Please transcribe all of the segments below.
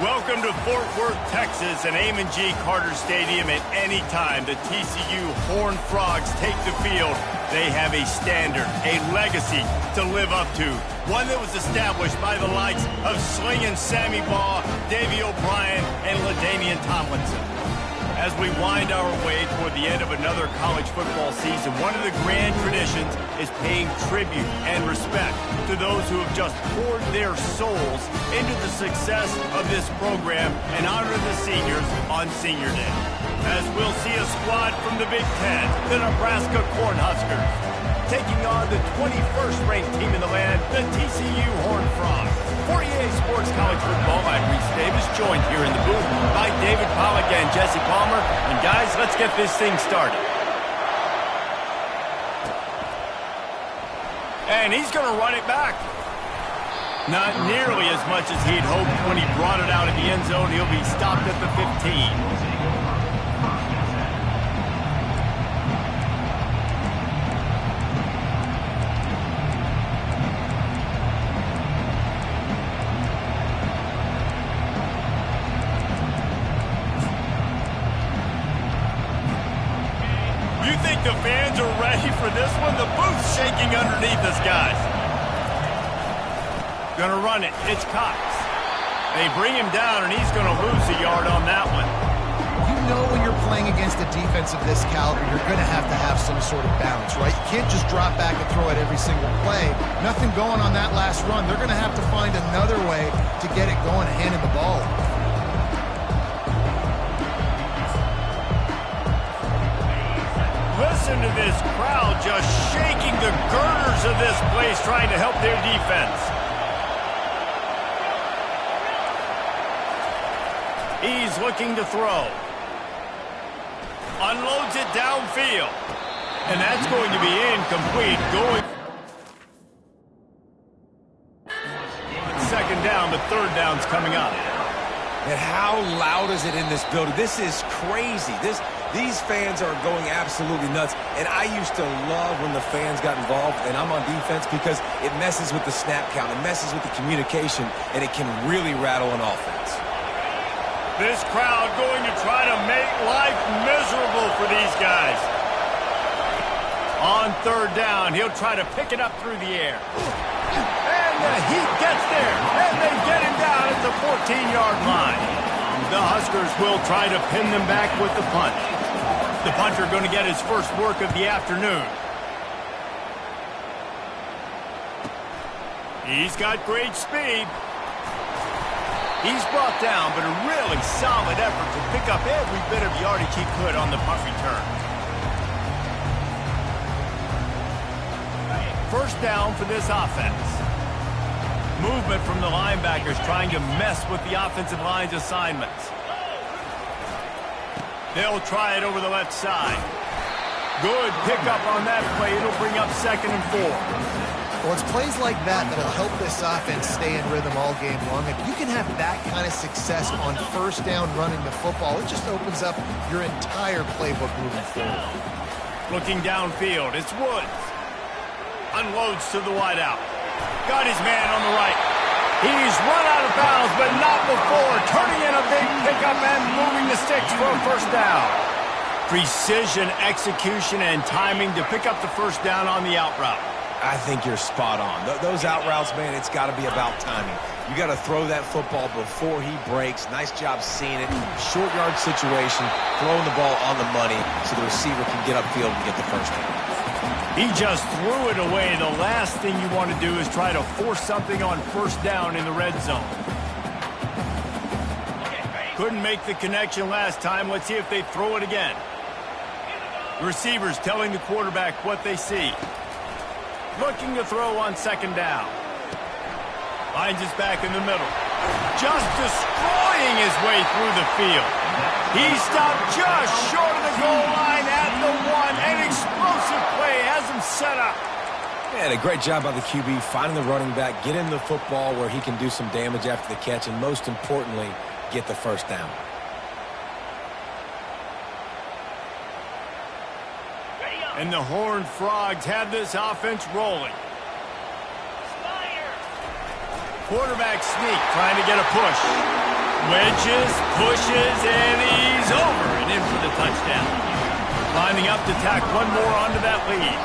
Welcome to Fort Worth, Texas, and Ncaa Carter Stadium. At any time the TCU Horned Frogs take the field, they have a standard, a legacy to live up to. One that was established by the likes of Slingin' Sammy Baugh, Davey O'Brien, and LaDainian Tomlinson. As we wind our way toward the end of another college football season, one of the grand traditions is paying tribute and respect to those who have just poured their souls into the success of this program and honor the seniors on Senior Day. As we'll see a squad from the Big Ten, the Nebraska Cornhuskers, taking on the 21st ranked team in the land, the TCU Horned Frogs. For EA Sports College Football, I'm Reese Davis, joined here in the booth by David Pollack and Jesse Palmer. And guys, let's get this thing started. And he's going to run it back. Not nearly as much as he'd hoped when he brought it out of the end zone. He'll be stopped at the 15. The fans are ready for this one. The booth's shaking underneath us, guys. Gonna run it. It's Cox. They bring him down, and he's gonna lose a yard on that one. You know when you're playing against a defense of this caliber, you're gonna have some sort of balance, right? You can't just drop back and throw it every single play. Nothing going on that last run. They're gonna have to find another way to get it going and handing the ball. Listen to this crowd just shaking the girders of this place, trying to help their defense. He's looking to throw. Unloads it downfield. And that's going to be incomplete. Second down, but third down's coming up. And how loud is it in this building? This is crazy. These fans are going absolutely nuts. And I used to love when the fans got involved, and I'm on defense, because it messes with the snap count. It messes with the communication, and it can really rattle an offense. This crowd going to try to make life miserable for these guys. On third down, he'll try to pick it up through the air. And the Heat gets there, and they get him down at the 14-yard line. The Huskers will try to pin them back with the punt. The punter going to get his first work of the afternoon. He's got great speed. He's brought down, but a really solid effort to pick up every bit of yardage he could on the punt return. First down for this offense. Movement from the linebackers trying to mess with the offensive line's assignments. They'll try it over the left side. Good pickup on that play. It'll bring up 2nd and 4. Well, it's plays like that that'll help this offense stay in rhythm all game long. If you can have that kind of success on first down running the football, it just opens up your entire playbook moving forward. Looking downfield, it's Woods. Unloads to the wideout. Got his man on the right. He's run out of bounds, but not before turning in a big pickup and moving the sticks for a first down. Precision, execution, and timing to pick up the first down on the out route. I think you're spot on. Those out routes, man, it's got to be about timing. You got to throw that football before he breaks. Nice job seeing it. Short yard situation, throwing the ball on the money so the receiver can get upfield and get the first down. He just threw it away. The last thing you want to do is try to force something on first down in the red zone. Couldn't make the connection last time. Let's see if they throw it again. Receivers telling the quarterback what they see. Looking to throw on second down. Finds his back in the middle. Just destroying his way through the field. He stopped just short of the goal line at the 1. An explosive play has him set up. And a great job by the QB finding the running back, get him the football where he can do some damage after the catch, and most importantly, get the first down. And the Horned Frogs have this offense rolling. Quarterback sneak, trying to get a push. Wedges, pushes, and he's over and in for the touchdown. Lining up to tack one more onto that lead.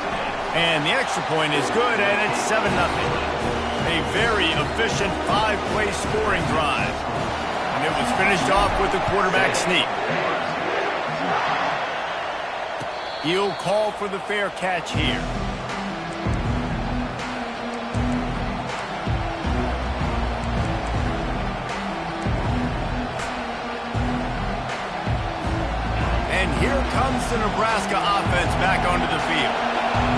And the extra point is good, and it's 7-0. A very efficient 5-play scoring drive. And it was finished off with a quarterback sneak. He'll call for the fair catch here. And here comes the Nebraska offense back onto the field.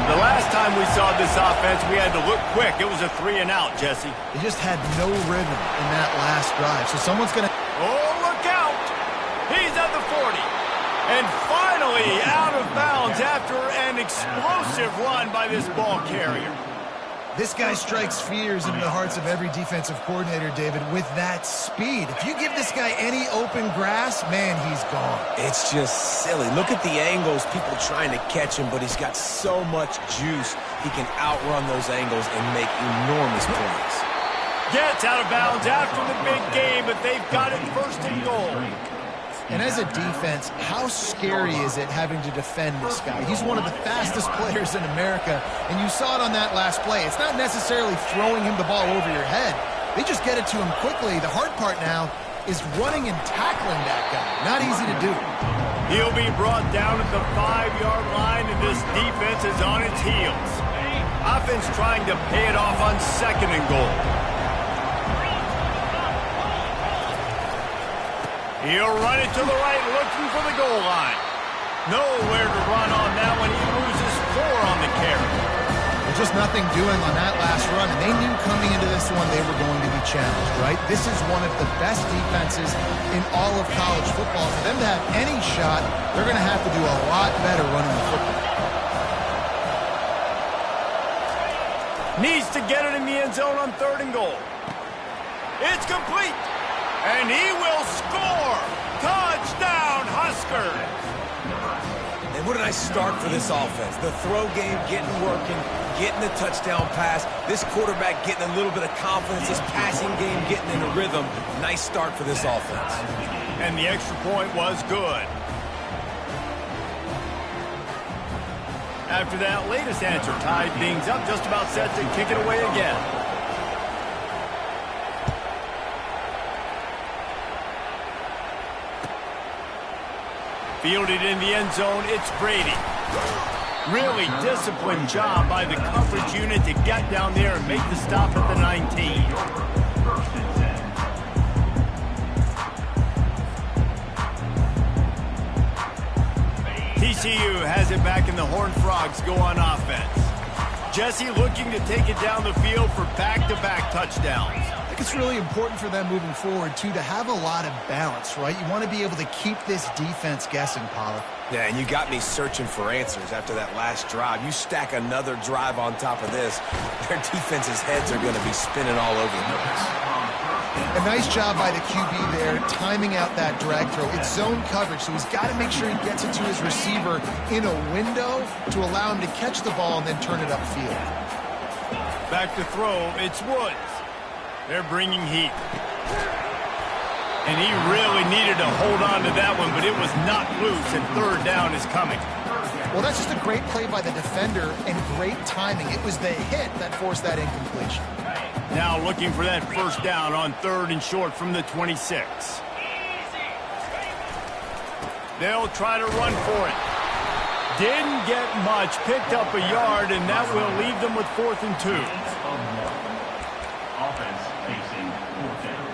The last time we saw this offense, we had to look quick. It was a 3-and-out, Jesse. They just had no rhythm in that last drive. So someone's going to... Oh, look out! He's at the 40. And finally out of bounds after an explosive run by this ball carrier. This guy strikes fears into the hearts of every defensive coordinator, David, with that speed. If you give this guy any open grass, man, he's gone. It's just silly. Look at the angles, people trying to catch him, but he's got so much juice. He can outrun those angles and make enormous plays. Gets out of bounds after the big game, but they've got it first and goal. And as a defense, how scary is it having to defend this guy? He's one of the fastest players in America, and you saw it on that last play. It's not necessarily throwing him the ball over your head. They just get it to him quickly. The hard part now is running and tackling that guy. Not easy to do. He'll be brought down at the 5-yard line, and this defense is on its heels. Offense trying to pay it off on 2nd and goal. He'll run it to the right, looking for the goal line. Nowhere to run on that one. He loses 4 on the carry. There's just nothing doing on that last run, and they knew coming into this one they were going to be challenged, right? This is one of the best defenses in all of college football. For them to have any shot, they're going to have to do a lot better running the football. Needs to get it in the end zone on 3rd and goal. It's complete. And he will score! Touchdown, Huskers! And what a nice start for this offense. The throw game getting working, getting the touchdown pass. This quarterback getting a little bit of confidence. This passing game getting in a rhythm. Nice start for this offense. And the extra point was good. After that latest answer tied things up, just about set to kick it away again. Fielded in the end zone, it's Brady. Really disciplined job by the coverage unit to get down there and make the stop at the 19. TCU has it back in the Horned Frogs go on offense. Jesse looking to take it down the field for back-to-back touchdowns. I think it's really important for them moving forward, too, to have a lot of balance, right? You want to be able to keep this defense guessing, Pollard. Yeah, and you got me searching for answers after that last drive. You stack another drive on top of this, their defense's heads are going to be spinning all over the place. A nice job by the QB there, timing out that drag throw. It's zone coverage, so he's got to make sure he gets it to his receiver in a window to allow him to catch the ball and then turn it upfield. Back to throw, it's Woods. They're bringing heat. And he really needed to hold on to that one, but it was not loose, and 3rd down is coming. Well, that's just a great play by the defender and great timing. It was the hit that forced that incompletion. Now looking for that 1st down on 3rd and short from the 26. They'll try to run for it. Didn't get much, picked up a yard, and that will leave them with 4th and 2. Offense facing 4th down.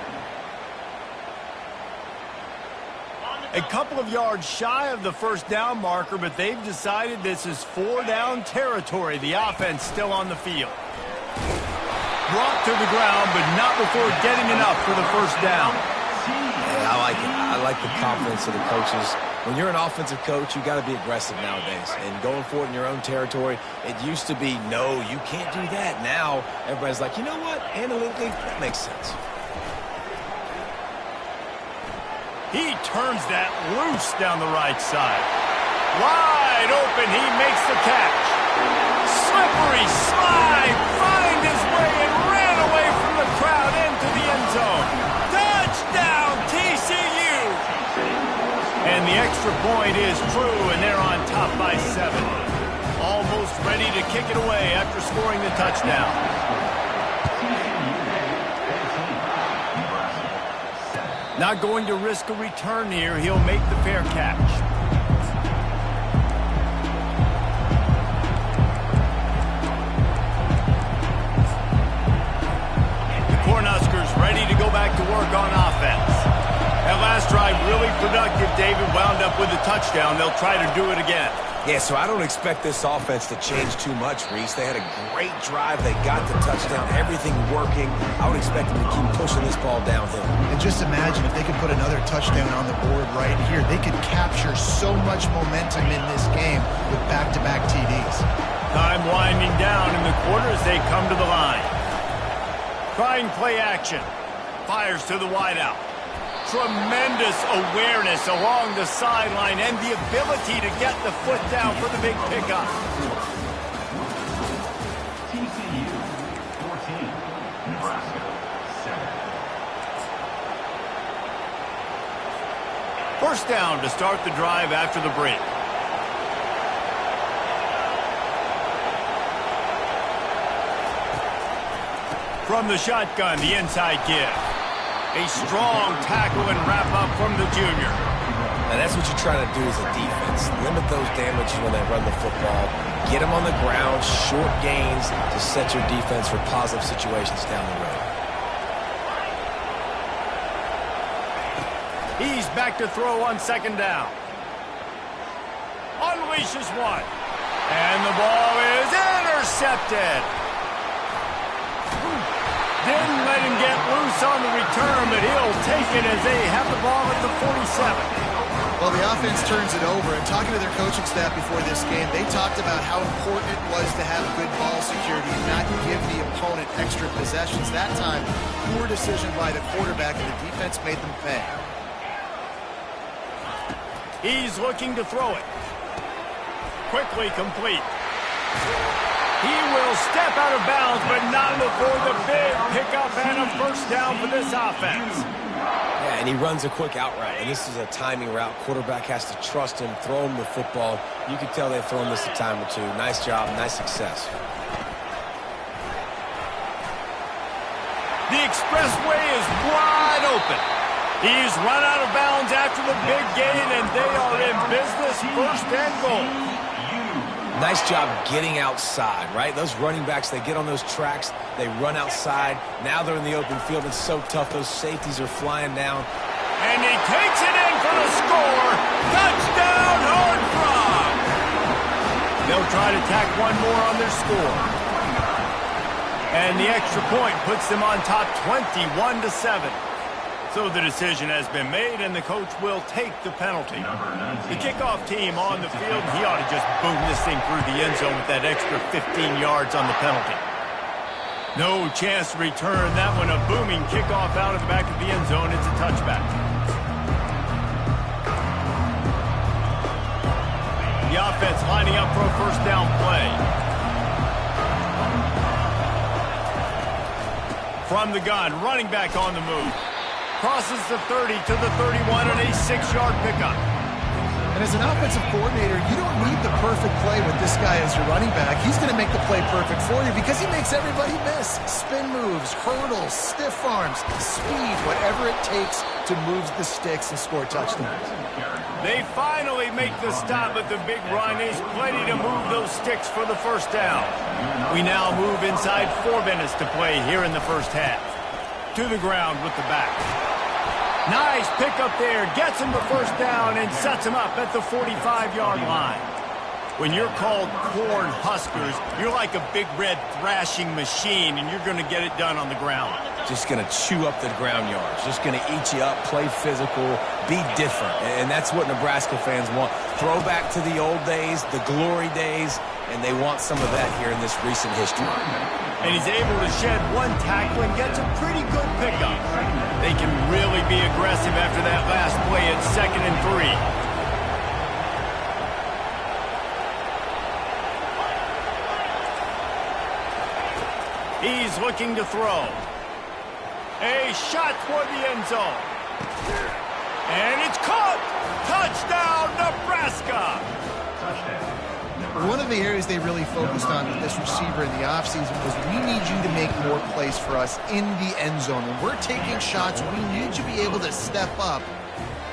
A couple of yards shy of the 1st down marker, but they've decided this is 4-down territory. The offense still on the field. Brought to the ground, but not before getting enough for the 1st down. Hey, I like it. I like the confidence of the coaches. When you're an offensive coach, you got to be aggressive nowadays. And going for it in your own territory, it used to be, no, you can't do that. Now, everybody's like, you know what? Analytically, that makes sense. He turns that loose down the right side. Wide open, he makes the catch. Slippery slide, find his way and ran away from the crowd into the end zone. Touchdown, TCU! extra point is true, and they're on top by 7. Almost ready to kick it away after scoring the touchdown. Not going to risk a return here. He'll make the fair catch. The Cornhuskers ready to go back to work on offense. That last drive really productive. David wound up with a touchdown. They'll try to do it again. Yeah, so I don't expect this offense to change too much, Reese. They had a great drive. They got the touchdown. Everything working. I would expect them to keep pushing this ball downhill. And just imagine if they could put another touchdown on the board right here. They could capture so much momentum in this game with back-to-back TDs. Time winding down in the quarter as they come to the line. Trying play action. Fires to the wideout. Tremendous awareness along the sideline and the ability to get the foot down for the big pickup. TCU 14, Nebraska 7. First down to start the drive after the break. From the shotgun, the inside give. A strong tackle and wrap-up from the junior. And that's what you're trying to do as a defense. Limit those damages when they run the football. Get them on the ground, short gains to set your defense for positive situations down the road. He's back to throw on second down. Unleashes one. And the ball is intercepted. Didn't let him get loose on the return, but he'll take it as they have the ball at the 47. Well, the offense turns it over, and talking to their coaching staff before this game, they talked about how important it was to have good ball security and not give the opponent extra possessions. That time, poor decision by the quarterback, and the defense made them pay. He's looking to throw it. Quickly complete. He will step out of bounds, but not before the big pickup and a first down for this offense. Yeah, and he runs a quick out route, and this is a timing route. Quarterback has to trust him, throw him the football. You can tell they've thrown this a time or two. Nice job, nice success. The expressway is wide open. He's run out of bounds after the big gain, and they are in business, first and goal. Nice job getting outside, right? Those running backs, they get on those tracks, they run outside. Now they're in the open field. It's so tough. Those safeties are flying down. And he takes it in for the score. Touchdown, Horned Frogs. They'll try to tack one more on their score. And the extra point puts them on top 21-7. So the decision has been made, and the coach will take the penalty. The kickoff team on the field, he ought to just boom this thing through the end zone with that extra 15 yards on the penalty. No chance to return that one. A booming kickoff out of the back of the end zone. It's a touchback. The offense lining up for a first down play. From the gun, running back on the move. Crosses the 30 to the 31 and a 6-yard pickup. And as an offensive coordinator, you don't need the perfect play with this guy as your running back. He's going to make the play perfect for you because he makes everybody miss. Spin moves, hurdles, stiff arms, speed, whatever it takes to move the sticks and score touchdowns. They finally make the stop, but the big run is plenty to move those sticks for the first down. We now move inside 4 minutes to play here in the first half. To the ground with the back. Nice pickup there. Gets him the first down and sets him up at the 45-yard line. When you're called Corn Huskers, you're like a big red thrashing machine, and you're going to get it done on the ground. Just going to chew up the ground yards. Just going to eat you up, play physical, be different. And that's what Nebraska fans want. Throw back to the old days, the glory days, and they want some of that here in this recent history. And he's able to shed one tackle and gets a pretty good pickup. They can really be aggressive after that last play at 2nd and 3. He's looking to throw. A shot toward the end zone. And it's caught! Touchdown, Nebraska! Touchdown. One of the areas they really focused on with this receiver in the offseason was we need you to make more plays for us in the end zone. When we're taking shots, we need you to be able to step up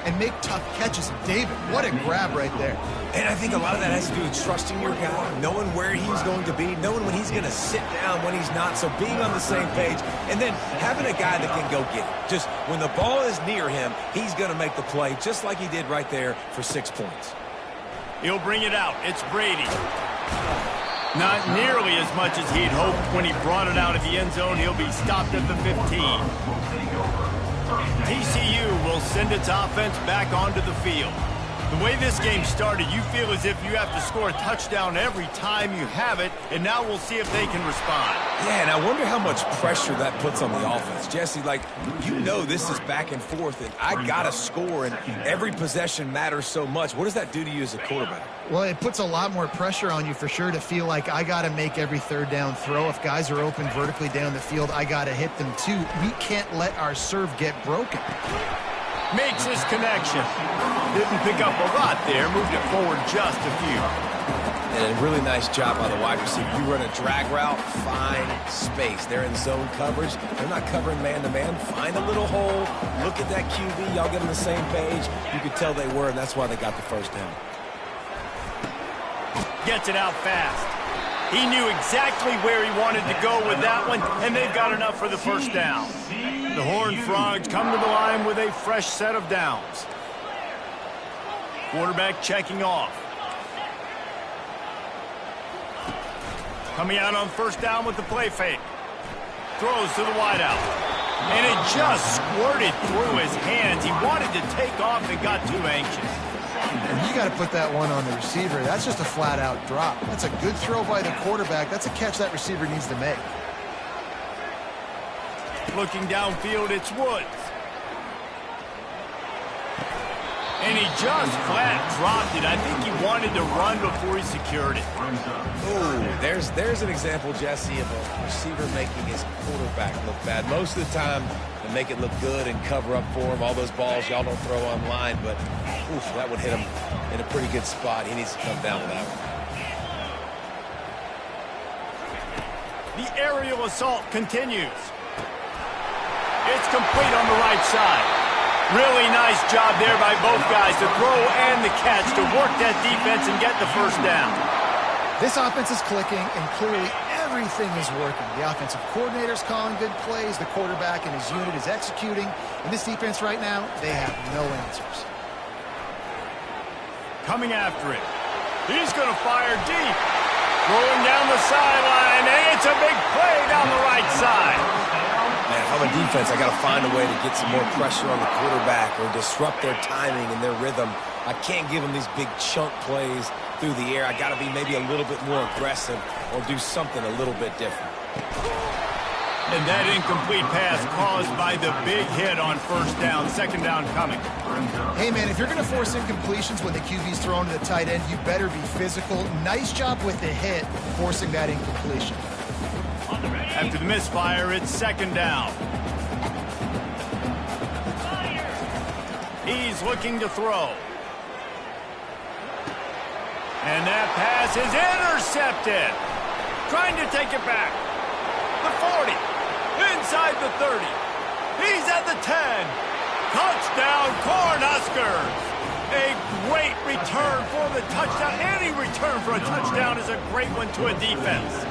and make tough catches. David, what a grab right there. And I think a lot of that has to do with trusting your guy, knowing where he's going to be, knowing when he's going to sit down, when he's not, so being on the same page, and then having a guy that can go get it. Just when the ball is near him, he's going to make the play, just like he did right there for 6 points. He'll bring it out. It's Brady. Not nearly as much as he'd hoped when he brought it out of the end zone. He'll be stopped at the 15. TCU will send its offense back onto the field. The way this game started, you feel as if you have to score a touchdown every time you have it, and now we'll see if they can respond. Yeah, and I wonder how much pressure that puts on the offense. Jesse, like, you know this is back and forth, and I got to score, and every possession matters so much. What does that do to you as a quarterback? Well, it puts a lot more pressure on you for sure to feel like I got to make every third down throw. If guys are open vertically down the field, I got to hit them too. We can't let our serve get broken. Makes his connection. Didn't pick up a lot there. Moved it forward just a few. And a really nice job by the wide receiver. You run a drag route, find space. They're in zone coverage. They're not covering man-to-man. Find a little hole. Look at that QB. Y'all get on the same page. You could tell they were, and that's why they got the first down. Gets it out fast. He knew exactly where he wanted to go with that one, and they've got enough for the first down. The Horned Frogs come to the line with a fresh set of downs. Quarterback checking off. Coming out on first down with the play fake. Throws to the wideout. And it just squirted through his hands. He wanted to take off and got too anxious. And you got to put that one on the receiver. That's just a flat-out drop. That's a good throw by the quarterback. That's a catch that receiver needs to make. Looking downfield, it's Woods. And he just flat dropped it. I think he wanted to run before he secured it. Ooh, there's an example, Jesse, of a receiver making his quarterback look bad. Most of the time, they make it look good and cover up for him. All those balls y'all don't throw online, but oof, that would hit him in a pretty good spot. He needs to come down with that one. The aerial assault continues. It's complete on the right side. Really nice job there by both guys to throw and the catch to work that defense and get the first down. This offense is clicking, and clearly everything is working. The offensive coordinator's calling good plays. The quarterback and his unit is executing. And this defense right now, they have no answers. Coming after it. He's going to fire deep. Throwing down the sideline, and it's a big play down the right side. Man, if I'm a defense, I got to find a way to get some more pressure on the quarterback or disrupt their timing and their rhythm. I can't give them these big chunk plays through the air. I got to be maybe a little bit more aggressive or do something a little bit different. And that incomplete pass caused by the big hit on first down. Second down coming. Hey, man, if you're going to force incompletions when the QB's thrown to the tight end, you better be physical. Nice job with the hit, forcing that incompletion. After the misfire, it's second down. He's looking to throw. And that pass is intercepted. Trying to take it back. The 40. Inside the 30. He's at the 10. Touchdown, Cornhuskers. A great return for the touchdown. Any return for a touchdown is a great one to a defense.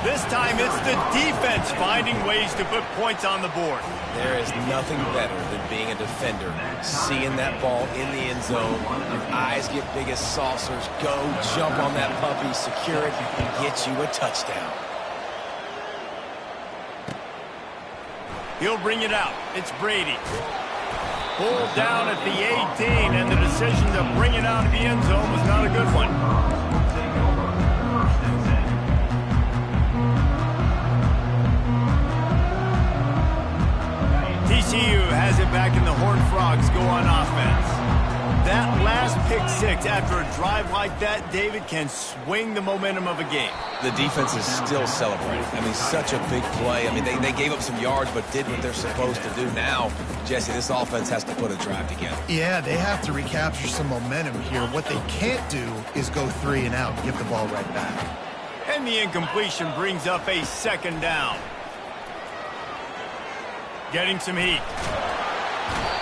This time it's the defense finding ways to put points on the board. There is nothing better than being a defender. Seeing that ball in the end zone, your eyes get big as saucers. Go, jump on that puppy, secure it, and get you a touchdown. He'll bring it out. It's Brady. Pulled down at the 18, and the decision to bring it out of the end zone was not a good one. TCU has it back, and the Horned Frogs go on offense. That last pick six after a drive like that, David, can swing the momentum of a game. The defense is still celebrating. I mean, such a big play. I mean, they gave up some yards but did what they're supposed to do. Now, Jesse, this offense has to put a drive together. Yeah, they have to recapture some momentum here. What they can't do is go 3 and out and give the ball right back. And the incompletion brings up a second down. Getting some heat.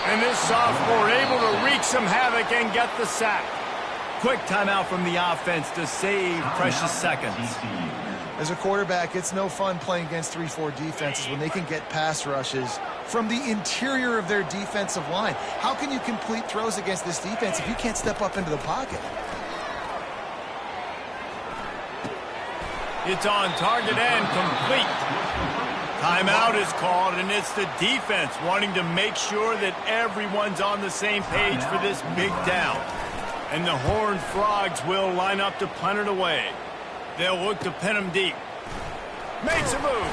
And this sophomore able to wreak some havoc and get the sack. Quick timeout from the offense to save precious seconds. As a quarterback, it's no fun playing against 3-4 defenses when they can get pass rushes from the interior of their defensive line. How can you complete throws against this defense if you can't step up into the pocket? It's on target and complete. Timeout is called, and it's the defense wanting to make sure that everyone's on the same page for this big down. And the Horned Frogs will line up to punt it away. They'll look to pin him deep. Makes a move.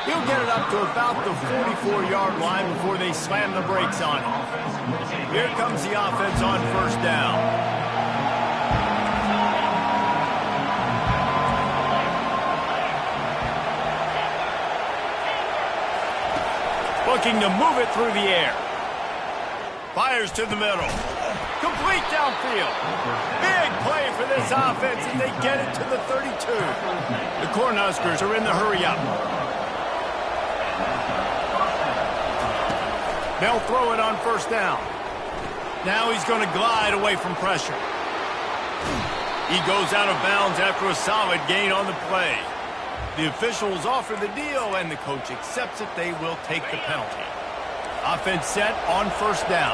He'll get it up to about the 44-yard line before they slam the brakes on him. Here comes the offense on first down. Looking to move it through the air. Fires to the middle. Complete downfield. Big play for this offense as they get it to the 32. The Cornhuskers are in the hurry-up. They'll throw it on first down. Now he's going to glide away from pressure. He goes out of bounds after a solid gain on the play. The officials offer the deal, and the coach accepts it. They will take the penalty. Offense set on first down.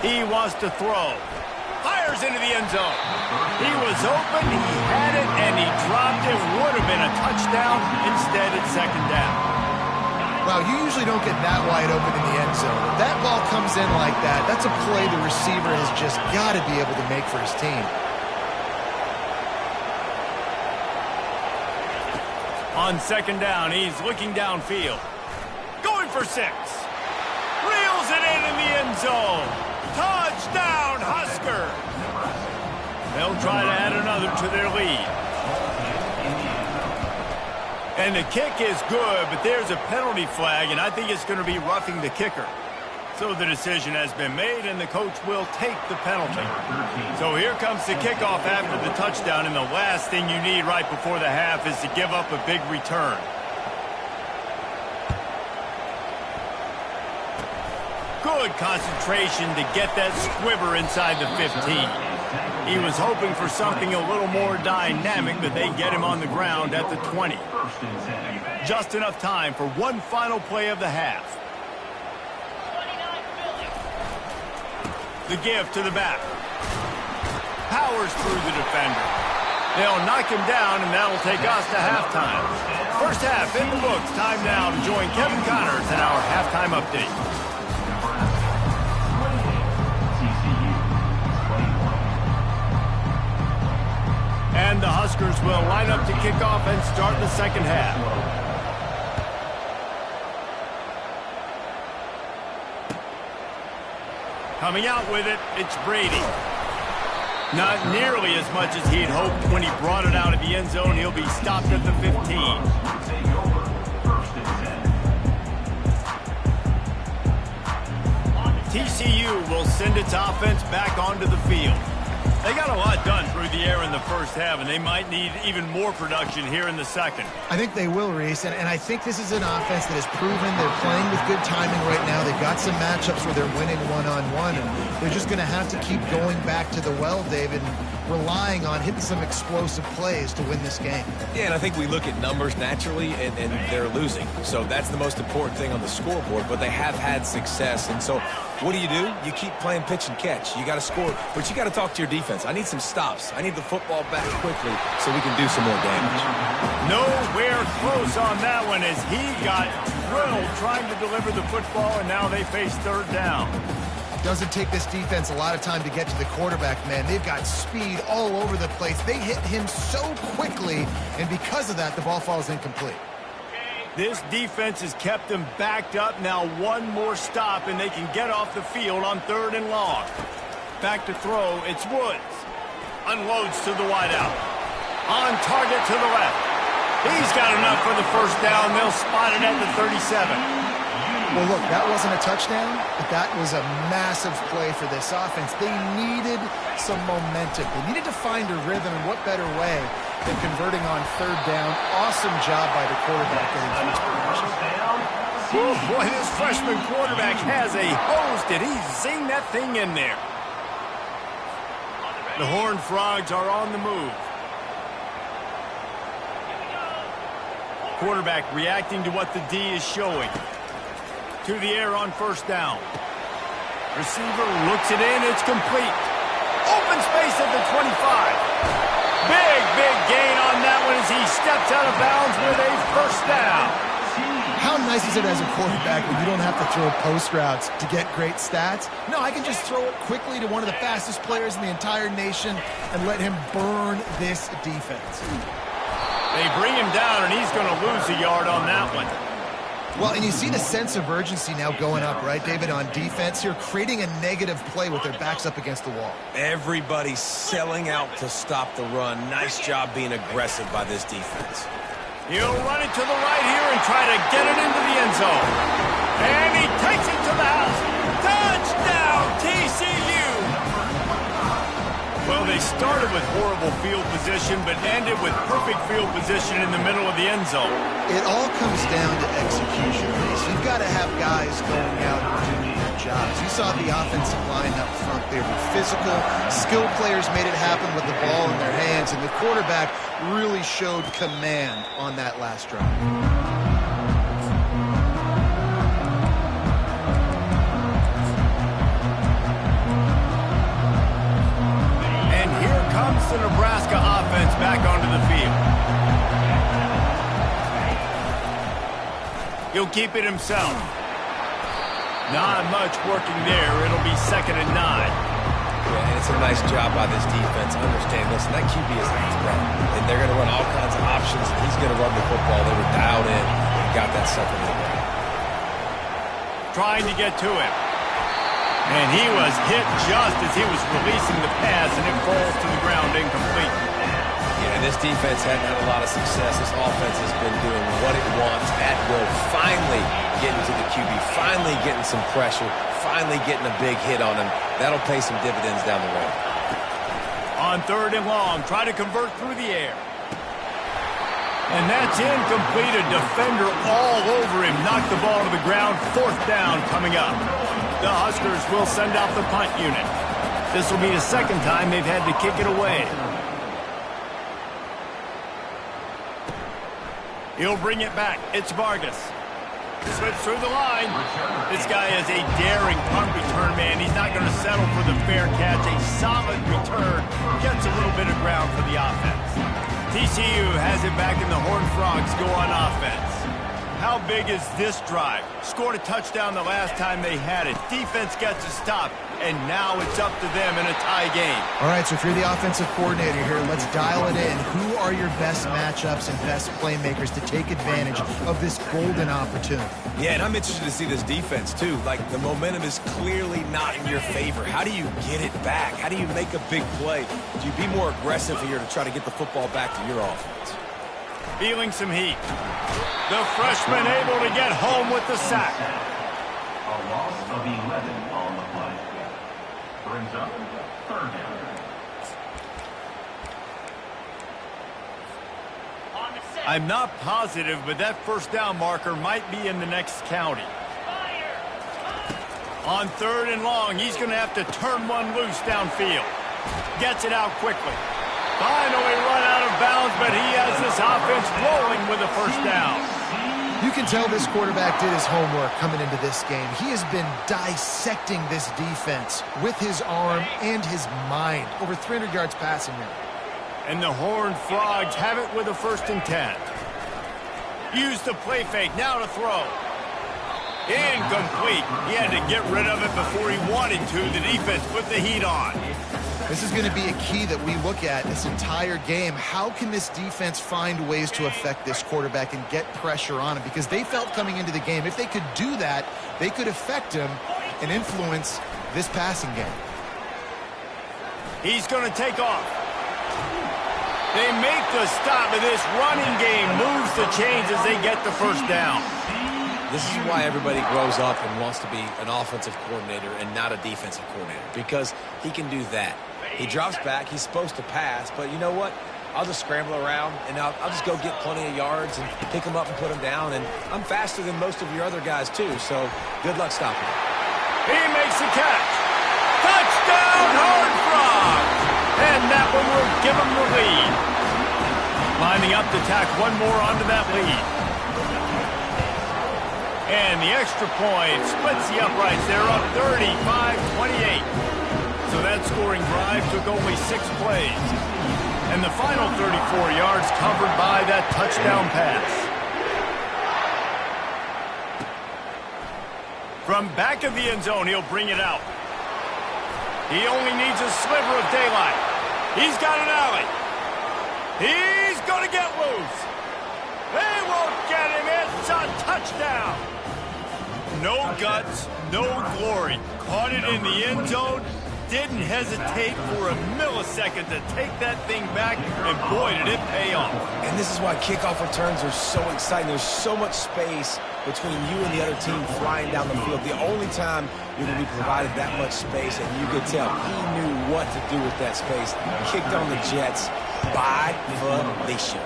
He wants to throw. Fires into the end zone. He was open, he had it, and he dropped it. Would have been a touchdown. Instead, it's second down. Wow, you usually don't get that wide open in the end zone. If that ball comes in like that, that's a play the receiver has just got to be able to make for his team. On second down, he's looking downfield. Going for 6. Reels it in the end zone. Touchdown, Husker. They'll try to add another to their lead. And the kick is good, but there's a penalty flag, and I think it's going to be roughing the kicker. So the decision has been made, and the coach will take the penalty. So here comes the kickoff after the touchdown, and the last thing you need right before the half is to give up a big return. Good concentration to get that squiver inside the 15. He was hoping for something a little more dynamic, but they get him on the ground at the 20. Just enough time for one final play of the half. The give to the back. Powers through the defender. They'll knock him down, and that'll take us to halftime. First half in the books. Time now to join Kevin Connors in our halftime update. And the Huskers will line up to kick off and start the second half. Coming out with it, it's Brady. Not nearly as much as he'd hoped when he brought it out of the end zone. He'll be stopped at the 15. TCU will send its offense back onto the field. They got a lot done through the air in the first half, and they might need even more production here in the second. I think they will, Reese, and I think this is an offense that has proven they're playing with good timing right now. They've got some matchups where they're winning one-on-one, and they're just going to have to keep going back to the well, David, and relying on hitting some explosive plays to win this game. Yeah, and I think we look at numbers naturally, and they're losing. So that's the most important thing on the scoreboard, but they have had success. And so what do? You keep playing pitch and catch. You got to score, but you got to talk to your defense. I need some stops. I need the football back quickly so we can do some more damage. Nowhere close on that one as he got drilled trying to deliver the football, and now they face third down. Doesn't take this defense a lot of time to get to the quarterback, man. They've got speed all over the place. They hit him so quickly, and because of that, the ball falls incomplete. This defense has kept them backed up. Now one more stop, and they can get off the field on 3rd and long. Back to throw, it's Woods. Unloads to the wideout. On target to the left. He's got enough for the first down. They'll spot it at the 37. Well, look, that wasn't a touchdown, but that was a massive play for this offense. They needed some momentum. They needed to find a rhythm, and what better way than converting on 3rd down. Awesome job by the quarterback getting to his position. Boy, this freshman quarterback has a hose. Did he zing that thing in there? The Horned Frogs are on the move. Quarterback reacting to what the D is showing. To the air on 1st down. Receiver looks it in. It's complete. Open space at the 25. Big gain on that one as he steps out of bounds with a 1st down. How nice is it as a quarterback when you don't have to throw post routes to get great stats? No, I can just throw it quickly to one of the fastest players in the entire nation and let him burn this defense. They bring him down, and he's going to lose a yard on that one. Well, and you see the sense of urgency now going up, right, David, on defense here, creating a negative play with their backs up against the wall. Everybody's selling out to stop the run. Nice job being aggressive by this defense. He'll run it to the right here and try to get it into the end zone. And he takes it to the house. Touchdown, TCU! Well, they started with horrible field position, but ended with perfect field position in the middle of the end zone. It all comes down to execution, Reese. You've got to have guys going out and doing their jobs. You saw the offensive line up front. They were physical. Skilled players made it happen with the ball in their hands, and the quarterback really showed command on that last drive. The Nebraska offense back onto the field. He'll keep it himself. Not much working there. It'll be 2nd and 9. Yeah, and it's a nice job by this defense. Understand, listen, that QB is not threat. And they're going to run all kinds of options, and he's going to run the football. They were dialed in and got that 2nd and 9. Trying to get to him. And he was hit just as he was releasing the pass, and it falls to the ground incomplete. Yeah, this defense hadn't had a lot of success. This offense has been doing what it wants at will. Finally getting to the QB, finally getting some pressure, finally getting a big hit on him. That'll pay some dividends down the road. On 3rd and long, try to convert through the air. And that's incomplete. A defender all over him. Knocked the ball to the ground. 4th down coming up. The Huskers will send out the punt unit. This will be the 2nd time they've had to kick it away. He'll bring it back. It's Vargas. Slips through the line. This guy is a daring punt return man. He's not going to settle for the fair catch. A solid return. Gets a little bit of ground for the offense. TCU has it back, and the Horned Frogs go on offense. How big is this drive? Scored a touchdown the last time they had it. Defense gets a stop, and now it's up to them in a tie game. All right, so if you're the offensive coordinator here, let's dial it in. Who are your best matchups and best playmakers to take advantage of this golden opportunity? Yeah, and I'm interested to see this defense, too. Like, the momentum is clearly not in your favor. How do you get it back? How do you make a big play? Do you be more aggressive here to try to get the football back to your offense? Feeling some heat. The freshman able to get home with the sack. A loss of 11 on the play. Brings up 3rd down. I'm not positive, but that 1st down marker might be in the next county. On 3rd and long, he's going to have to turn one loose downfield. Gets it out quickly. Finally run out of bounds, but he has this offense rolling with a 1st down. You can tell this quarterback did his homework coming into this game. He has been dissecting this defense with his arm and his mind. Over 300 yards passing now. And the Horned Frogs have it with a 1st and 10. Use the play fake, now to throw. Incomplete. He had to get rid of it before he wanted to. The defense put the heat on. This is going to be a key that we look at this entire game. How can this defense find ways to affect this quarterback and get pressure on him? Because they felt coming into the game, if they could do that, they could affect him and influence this passing game. He's going to take off. They make the stop, and this running game moves the chains as they get the first down. This is why everybody grows up and wants to be an offensive coordinator and not a defensive coordinator, because he can do that. He drops back. He's supposed to pass, but you know what? I'll just scramble around, and I'll just go get plenty of yards and pick them up and put them down, and I'm faster than most of your other guys, too, so good luck stopping him. He makes the catch. Touchdown, Horned Frogs! And that one will give him the lead. Lining up to tack one more onto that lead. And the extra point splits the uprights. They're up 35-28. So that scoring drive took only 6 plays. And the final 34 yards covered by that touchdown pass. From back of the end zone, he'll bring it out. He only needs a sliver of daylight. He's got an alley. He's going to get loose. They won't get him. It's a touchdown. No guts, no glory. Caught it in the end zone. Didn't hesitate for a millisecond to take that thing back, and boy, did it pay off. And this is why kickoff returns are so exciting. There's so much space between you and the other team flying down the field. The only time you're going to be provided that much space, and you could tell he knew what to do with that space. Kicked on the Jets by volition.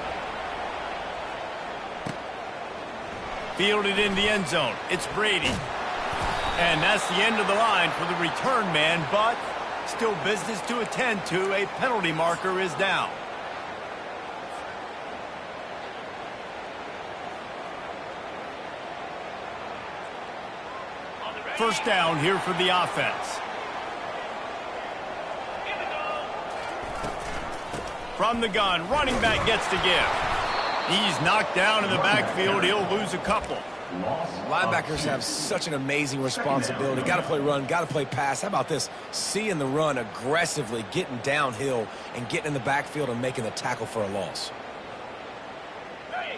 Fielded in the end zone. It's Brady. And that's the end of the line for the return man, but still business to attend to. A penalty marker is down. First down here for the offense. From the gun, running back gets to give. He's knocked down in the backfield. He'll lose a couple. Linebackers have such an amazing responsibility. Got to play run, got to play pass. How about this? Seeing the run aggressively, getting downhill, and getting in the backfield and making the tackle for a loss.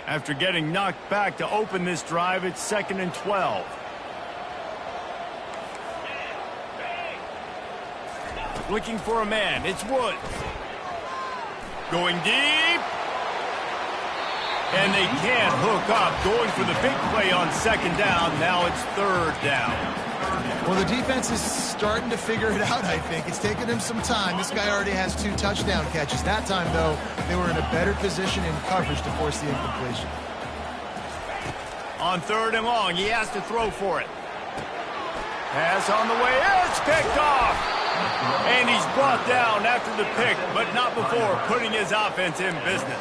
After getting knocked back to open this drive, it's 2nd and 12. Looking for a man. It's Woods. Going deep. And they can't hook up. Going for the big play on 2nd down. Now it's 3rd down. Well, the defense is starting to figure it out, I think. It's taken them some time. This guy already has 2 touchdown catches. That time, though, they were in a better position in coverage to force the incompletion. On 3rd and long, he has to throw for it. Pass on the way. It's picked off. And he's brought down after the pick, but not before putting his offense in business.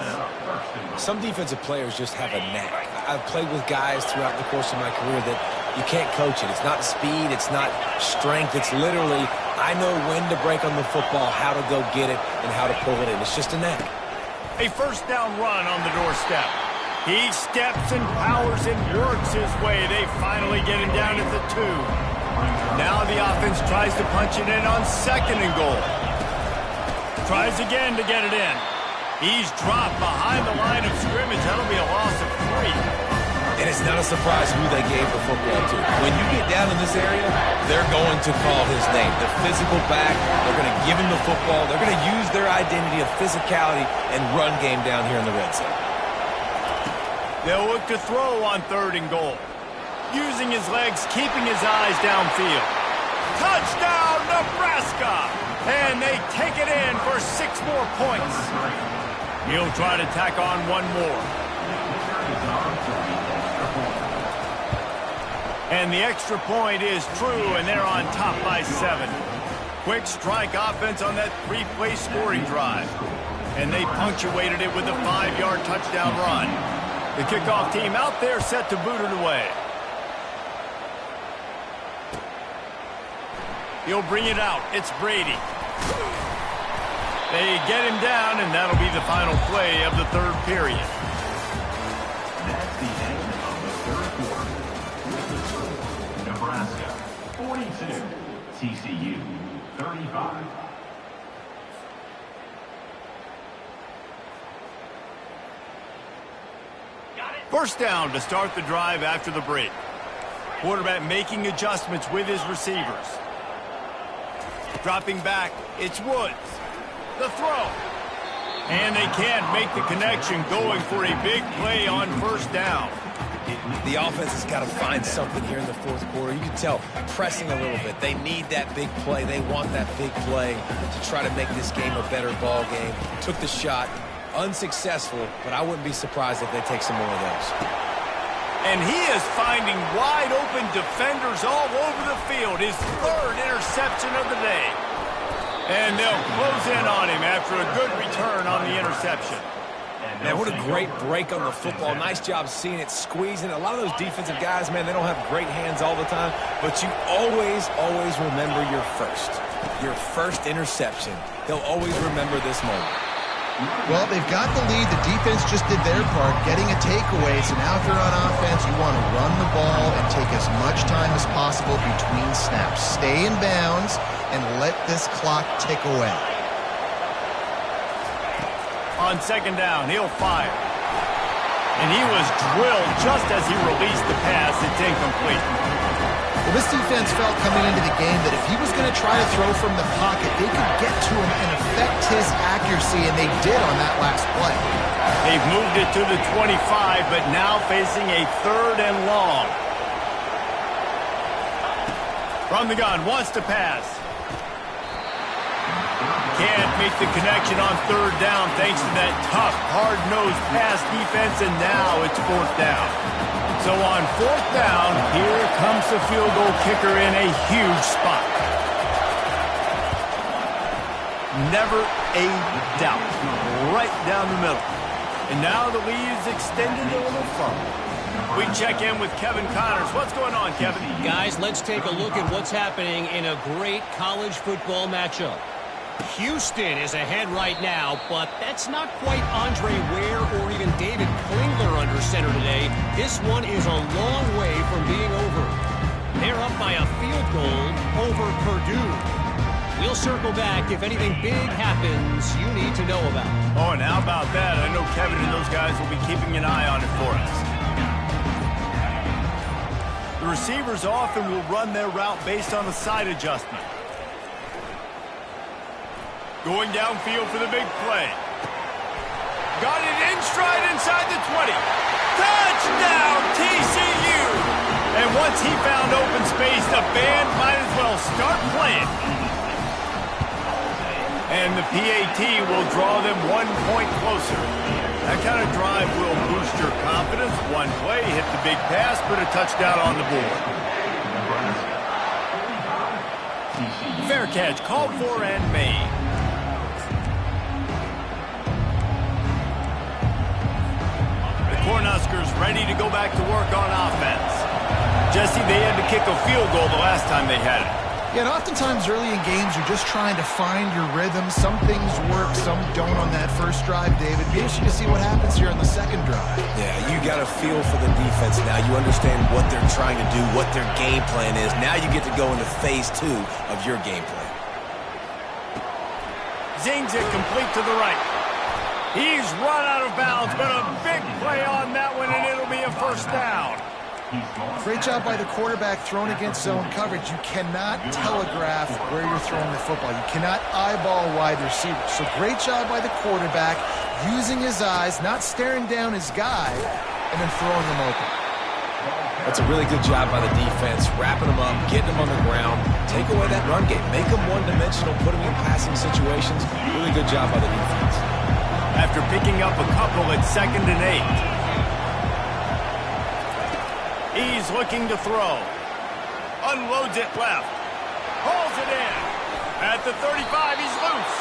Some defensive players just have a knack. I've played with guys throughout the course of my career that you can't coach it. It's not speed, it's not strength. It's literally, I know when to break on the football, how to go get it, and how to pull it in. It's just a knack. A first down run on the doorstep. He steps and powers and works his way. They finally get him down at the 2. Now the offense tries to punch it in on 2nd and goal. Tries again to get it in. He's dropped behind the line of scrimmage. That'll be a loss of 3. And it's not a surprise who they gave the football to. When you get down in this area, they're going to call his name. The physical back, they're going to give him the football. They're going to use their identity of physicality and run game down here in the red zone. They'll look to throw on 3rd and goal. Using his legs, keeping his eyes downfield. Touchdown, Nebraska! And they take it in for 6 more points. He'll try to tack on 1 more. And the extra point is true, and they're on top by 7. Quick strike offense on that 3-play scoring drive. And they punctuated it with a 5-yard touchdown run. The kickoff team out there set to boot it away. He'll bring it out. It's Brady. They get him down, and that'll be the final play of the 3rd period. That's the end of the 3rd quarter. Nebraska 42, TCU 35. First down to start the drive after the break. Quarterback making adjustments with his receivers. Dropping back, it's Woods. The throw. And they can't make the connection, going for a big play on first down. The offense has got to find something here in the fourth quarter. You can tell, pressing a little bit. They need that big play. They want that big play to try to make this game a better ball game. Took the shot, unsuccessful, but I wouldn't be surprised if they take some more of those. And he is finding wide open defenders all over the field. His third interception of the day. And they'll close in on him after a good return on the interception. Man, what a great break on the football. Nice job seeing it, squeezing. A lot of those defensive guys, man, they don't have great hands all the time, but you always remember your first interception. They'll always remember this moment. Well, they've got the lead. The defense just did their part, getting a takeaway. So now if they're on offense, you want to run the ball and take as much time as possible between snaps. Stay in bounds and let this clock tick away. On second down, he'll fire. And he was drilled just as he released the pass. It's incomplete. Well, this defense felt coming into the game that if he was going to try to throw from the pocket, they could get to him and affect his accuracy, and they did on that last play. They've moved it to the 25, but now facing a third and long. From the gun, wants to pass. Can't make the connection on third down thanks to that tough, hard-nosed pass defense, and now it's fourth down. So on fourth down, here comes the field goal kicker in a huge spot. Never a doubt. Right down the middle. And now the lead is extended a little further. We check in with Kevin Connors. What's going on, Kevin? Guys, let's take a look at what's happening in a great college football matchup. Houston is ahead right now, but that's not quite Andre Ware or even David Klingler under center today. This one is a long way from being over. They're up by a field goal over Purdue. We'll circle back if anything big happens you need to know about. Oh, and how about that? I know Kevin and those guys will be keeping an eye on it for us. The receivers often will run their route based on a side adjustment. Going downfield for the big play. Got it in stride inside the 20. Touchdown, TCU! And once he found open space, the band might as well start playing. And the PAT will draw them 1 point closer. That kind of drive will boost your confidence. One play, hit the big pass, put a touchdown on the board. Fair catch, called for and made. Cornhuskers ready to go back to work on offense. Jesse, they had to kick a field goal the last time they had it. Yeah, and oftentimes early in games, you're just trying to find your rhythm. Some things work, some don't on that first drive, David. Be interesting to see what happens here on the second drive. Yeah, you got a feel for the defense now. You understand what they're trying to do, what their game plan is. Now you get to go into phase 2 of your game plan. Zings it complete to the right. He's run out of bounds, but a big play on that one, and it'll be a first down. Great job by the quarterback thrown against zone coverage. You cannot telegraph where you're throwing the football. You cannot eyeball wide receivers. So great job by the quarterback using his eyes, not staring down his guy, and then throwing him open. That's a really good job by the defense, wrapping them up, getting them on the ground, take away that run game, make them one-dimensional, put them in passing situations. Really good job by the defense. After picking up a couple at 2nd and 8. He's looking to throw. Unloads it left. Hauls it in. At the 35, he's loose.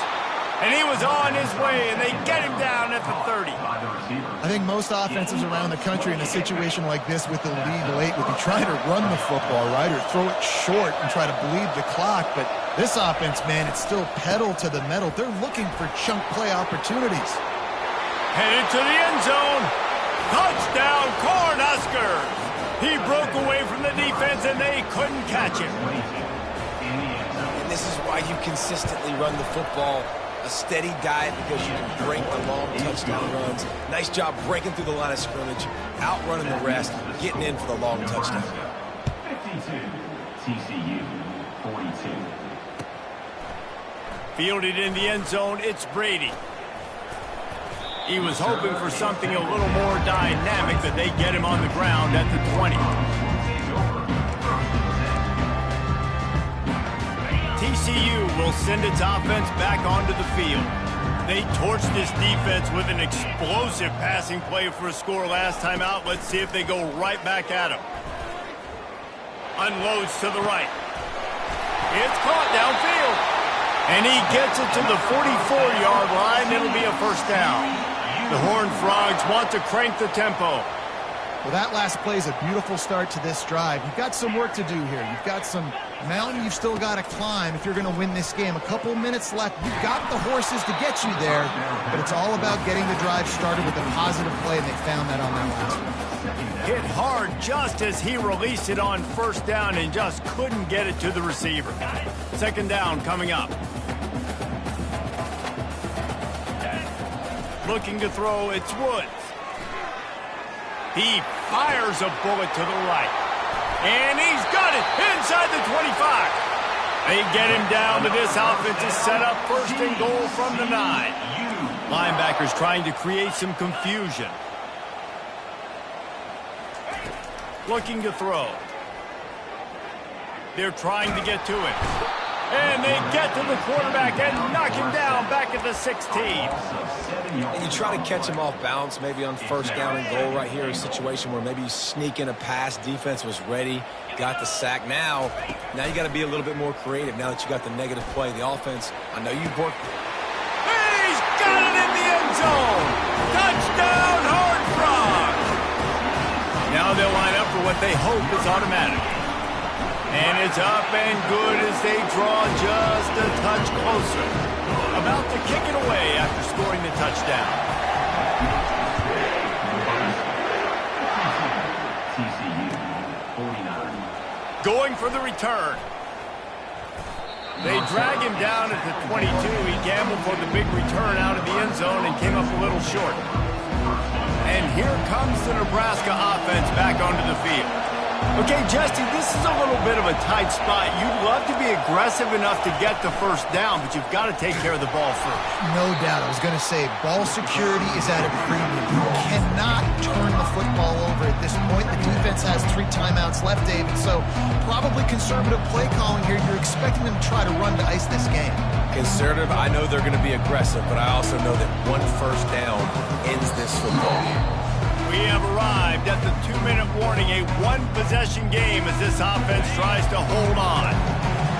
And he was on his way, and they get him down at the 30. I think most offenses around the country in a situation like this with the lead late would be trying to run the football, right, or throw it short and try to bleed the clock. But this offense, man, it's still pedal to the metal. They're looking for chunk play opportunities. Headed to the end zone. Touchdown, Cornhuskers. He broke away from the defense, and they couldn't catch him. And this is why you consistently run the football. a steady diet because you can break the long touchdown runs. Nice job breaking through the line of scrimmage, outrunning the rest, getting in for the long touchdown. 52, TCU 42. Fielded in the end zone, it's Brady. He was hoping for something a little more dynamic, but they get him on the ground at the 20. TCU will send its offense back onto the field. They torched this defense with an explosive passing play for a score last time out. Let's see if they go right back at him. Unloads to the right. It's caught downfield. And he gets it to the 44-yard line. It'll be a first down. The Horned Frogs want to crank the tempo. Well, that last play is a beautiful start to this drive. You've got some work to do here. You've got some mountain you've still got to climb if you're going to win this game. A couple minutes left. You've got the horses to get you there, but it's all about getting the drive started with a positive play, and they found that on that last one. Hit hard just as he released it on first down and just couldn't get it to the receiver. Second down coming up. Looking to throw, it's Woods. He fires a bullet to the right. And he's got it inside the 25. They get him down, but this offense is set up first and goal from the 9. Linebackers trying to create some confusion. Looking to throw. They're trying to get to it. And they get to the quarterback and knock him down back at the 16. And you try to catch him off balance, maybe on first down and goal right here, a situation where maybe you sneak in a pass, defense was ready, got the sack. Now you got to be a little bit more creative now that you got the negative play. The offense, I know you've worked. He's got it in the end zone. Touchdown, Horned Frogs. Now they'll line up for what they hope is automatic. And it's up and good as they draw just a touch closer. About to kick it away after scoring the touchdown. TCU 49. Going for the return. They drag him down at the 22. He gambled for the big return out of the end zone and came up a little short. And here comes the Nebraska offense back onto the field. Okay, Jesse, this is a little bit of a tight spot. You'd love to be aggressive enough to get the first down, but you've got to take care of the ball first. No doubt. I was going to say, ball security is at a premium. You cannot turn the football over at this point. The defense has 3 timeouts left, David, so probably conservative play calling here. You're expecting them to try to run to ice this game. Conservative, I know they're going to be aggressive, but I also know that one first down ends this football game. We have arrived at the 2-minute warning, a one-possession game as this offense tries to hold on.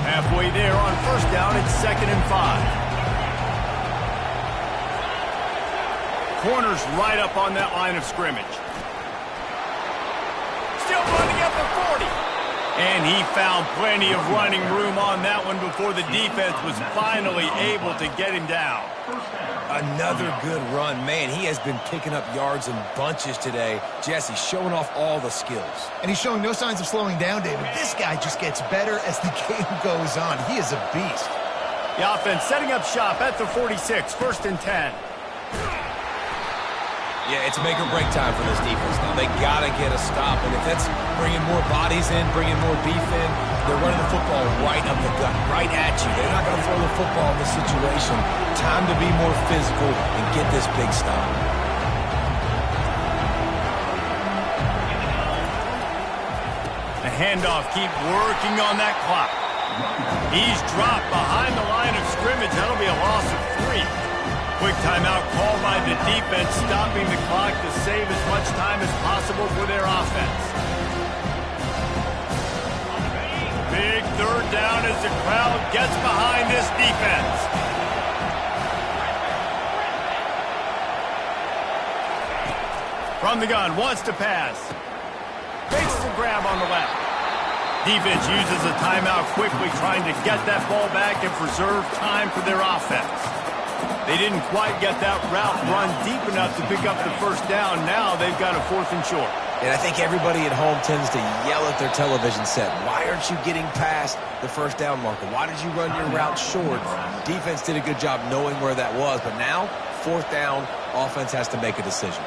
Halfway there on first down, it's 2nd and 5. Corners right up on that line of scrimmage. Still running at the 40. And he found plenty of running room on that one before the defense was finally able to get him down. Another good run. Man, he has been picking up yards in bunches today. Jesse showing off all the skills. And he's showing no signs of slowing down, David. This guy just gets better as the game goes on. He is a beast. The offense setting up shop at the 46, 1st and 10. Yeah, it's make or break time for this defense now. They got to get a stop. And if that's bringing more bodies in, bringing more beef in, they're running the football right up the gut, right at you. They're not going to throw the football in this situation. Time to be more physical and get this big stop. The handoff, keep working on that clock. He's dropped behind the line of scrimmage. That'll be a loss of 3. Quick timeout called by the defense, stopping the clock to save as much time as possible for their offense. Big 3rd down as the crowd gets behind this defense. From the gun, wants to pass. Makes the grab on the left. Defense uses a timeout quickly, trying to get that ball back and preserve time for their offense. They didn't quite get that route run deep enough to pick up the first down. Now they've got a 4th and short. And I think everybody at home tends to yell at their television set. Why aren't you getting past the first down marker? Why did you run your route short? Defense did a good job knowing where that was, but now, fourth down, offense has to make a decision.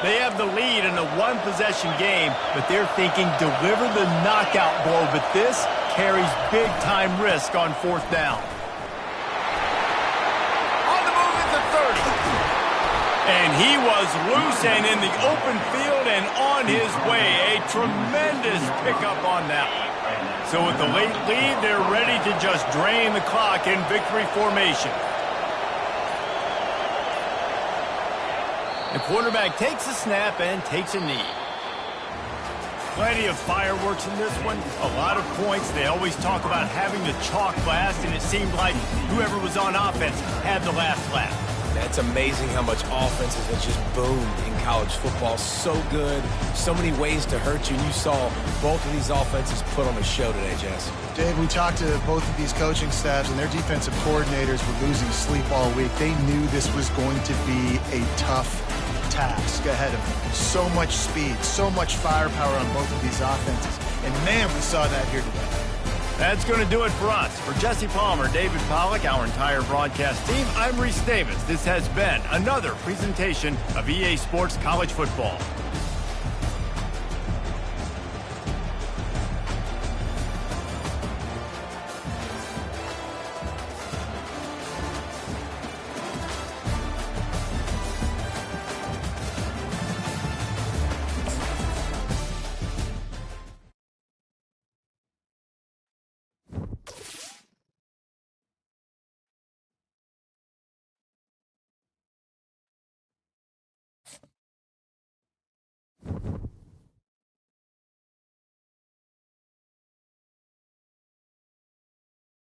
They have the lead in a one-possession game, but they're thinking deliver the knockout blow, but this carries big-time risk on fourth down. On the move at the 30. And he was loose and in the open field and on his way. A tremendous pickup on that one. So with the late lead, they're ready to just drain the clock in victory formation. The quarterback takes a snap and takes a knee. Plenty of fireworks in this one. A lot of points. They always talk about having the chalk last, and it seemed like whoever was on offense had the last laugh. That's amazing how much offenses have just boomed in college football. So good. So many ways to hurt you. And you saw both of these offenses put on a show today, Jess. Dave, we talked to both of these coaching staffs, and their defensive coordinators were losing sleep all week. They knew this was going to be a tough task ahead of them. So much speed, so much firepower on both of these offenses. And, man, we saw that here today. That's going to do it for us. For Jesse Palmer, David Pollack, our entire broadcast team, I'm Reese Davis. This has been another presentation of EA Sports College Football.